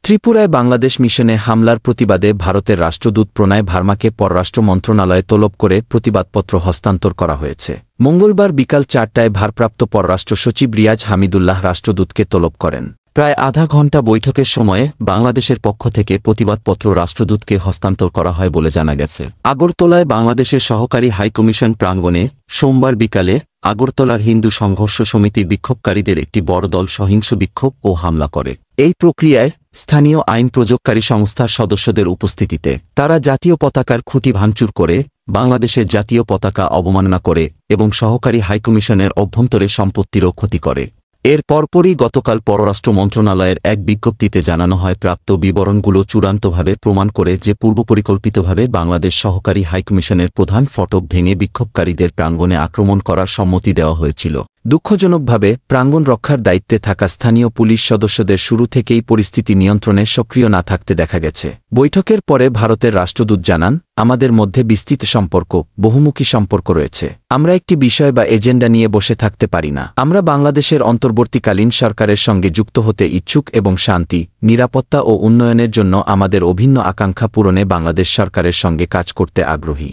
ত্রিপুরায় বাংলাদেশ মিশনে হামলার প্রতিবাদে ভারতের রাষ্ট্রদূত প্রণয় ভার্মাকে পররাষ্ট্র মন্ত্রণালয়ে তলব করে প্রতিবাদপত্র হস্তান্তর করা হয়েছে। মঙ্গলবার বিকাল ৪টায় ভারপ্রাপ্ত পররাষ্ট্র সচিব রিয়াজ হামিদুল্লাহ রাষ্ট্রদূতকে তলব করেন। প্রায় আধা ঘণ্টা বৈঠকের সময়ে বাংলাদেশের পক্ষ থেকে প্রতিবাদপত্র রাষ্ট্রদূতকে হস্তান্তর করা হয় বলে জানা গেছে। আগরতলায় বাংলাদেশের সহকারী হাইকমিশন প্রাঙ্গণে সোমবার বিকালে আগরতলার হিন্দু সংঘর্ষ সমিতির বিক্ষোভকারীদের একটি বড় দল সহিংস বিক্ষোভ ও হামলা করে। এই প্রক্রিয়ায় স্থানীয় আইন প্রয়োগকারী সংস্থার সদস্যদের উপস্থিতিতে তারা জাতীয় পতাকার খুঁটি ভাঙচুর করে, বাংলাদেশের জাতীয় পতাকা অবমাননা করে এবং সহকারী হাইকমিশনের অভ্যন্তরে সম্পত্তিরও ক্ষতি করে। এর পরপরই গতকাল পররাষ্ট্র মন্ত্রণালয়ের এক বিজ্ঞপ্তিতে জানানো হয়, প্রাপ্ত বিবরণগুলো চূড়ান্তভাবে প্রমাণ করে যে পূর্বপরিকল্পিতভাবে বাংলাদেশ সহকারী হাইকমিশনের প্রধান ফটক ভেঙে বিক্ষোভকারীদের প্রাঙ্গণে আক্রমণ করার সম্মতি দেওয়া হয়েছিল। দুঃখজনকভাবে প্রাঙ্গণ রক্ষার দায়িত্বে থাকা স্থানীয় পুলিশ সদস্যদের শুরু থেকেই পরিস্থিতি নিয়ন্ত্রণে সক্রিয় না থাকতে দেখা গেছে। বৈঠকের পরে ভারতের রাষ্ট্রদূত জানান, আমাদের মধ্যে বিস্তৃত সম্পর্ক, বহুমুখী সম্পর্ক রয়েছে। আমরা একটি বিষয় বা এজেন্ডা নিয়ে বসে থাকতে পারি না। আমরা বাংলাদেশের অন্তর্বর্তীকালীন সরকারের সঙ্গে যুক্ত হতে ইচ্ছুক এবং শান্তি, নিরাপত্তা ও উন্নয়নের জন্য আমাদের অভিন্ন আকাঙ্ক্ষা পূরণে বাংলাদেশ সরকারের সঙ্গে কাজ করতে আগ্রহী।